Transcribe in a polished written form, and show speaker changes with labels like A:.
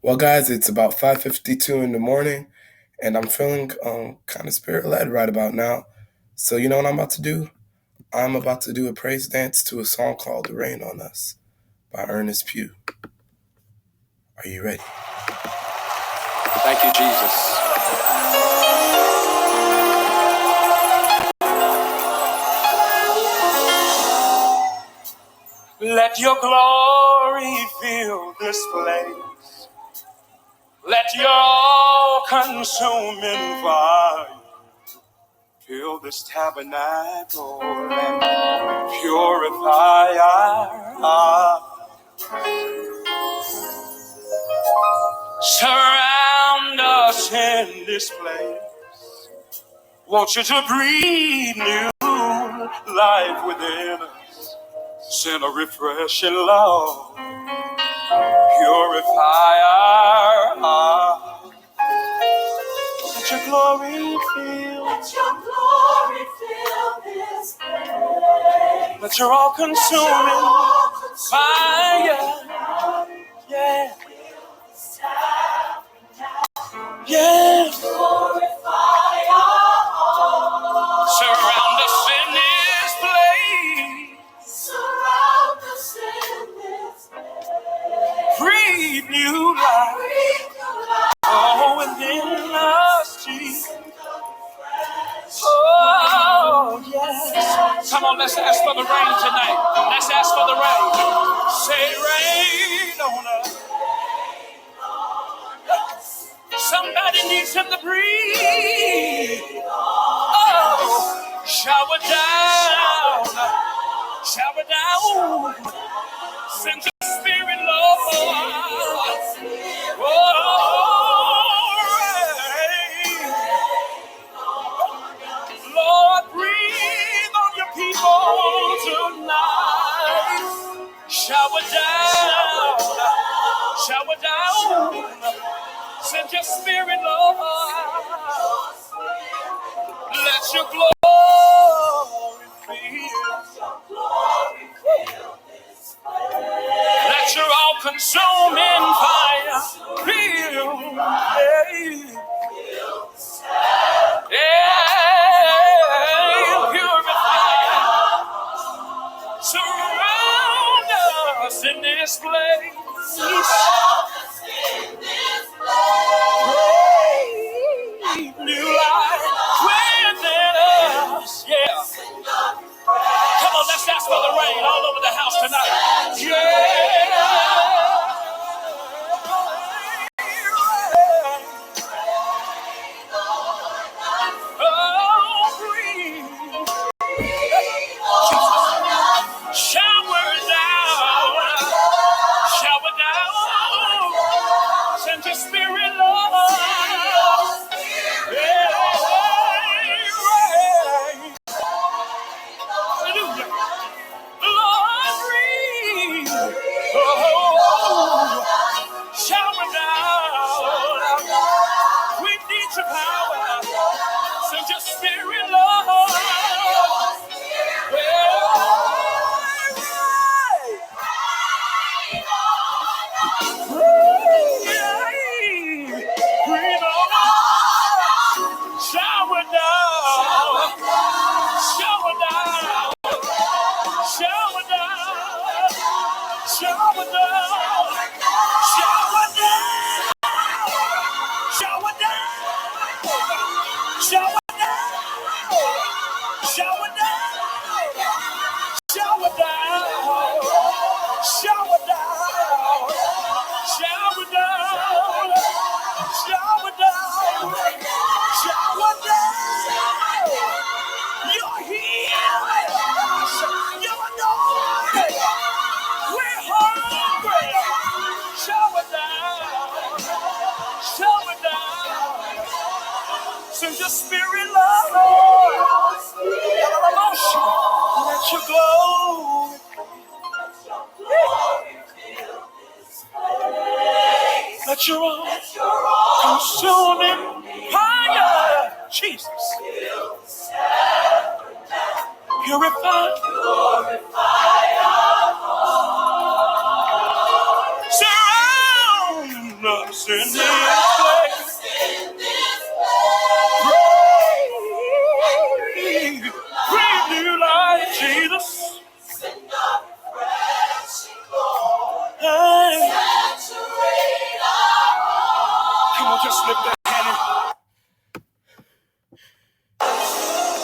A: Well, guys, it's about 5:52 in the morning, and I'm feeling kind of spirit-led right about now. So you know what I'm about to do? I'm about to do a praise dance to a song called "Rain on Us" by Ernest Pugh. Are you ready?
B: Thank you, Jesus. Let your glory fill this place. Let your all-consuming fire fill this tabernacle and purify our hearts. Surround us in this place. Want you to breathe new life within us. Send a refreshing love. Purify our hearts. Let your glory fill. Let your glory fill this place. Let your all-consuming fire. Yeah. Yeah. Purify our hearts. Surround us in this place. Surround us in this place. Breathe new life. Oh, within us, Jesus. Oh, yes. Come on, let's ask for the rain tonight. Let's ask for the rain. Say rain on us. Somebody needs him to breathe. Oh, shower down. Shower down. Send your spirit, Lord. Lord, breathe on your people tonight. Shower down, shower down. Send your spirit, Lord. Let your glory fill. Let your all-consuming fire fill. Yeah, purify. Surround us in this place. Breathe new life within us. Yeah. Come on, let's ask for the rain all over the house tonight. Yeah. Oh, breathe. Shower down. Shower down. Send your spirit, Lord. Yeah. Hallelujah. Lord, breathe. Oh, shower down. We need your power. Send your spirit, Lord. Breathe on us. Shower down. Shower down. Shower down. Shower down. Shower down. Shower down. Shower down. Shower down. Shower down. Shower down. Shower down. Shower down. Shower down. You're here. You're anointed. We're hungry. Shower down. Shower down. Send your spirit, Lord. Let your glory. Let your all-consuming fire, Jesus, purify. Surround us in this place. Breathe, breathe new life, Jesus. Hey. Come on, just lift that.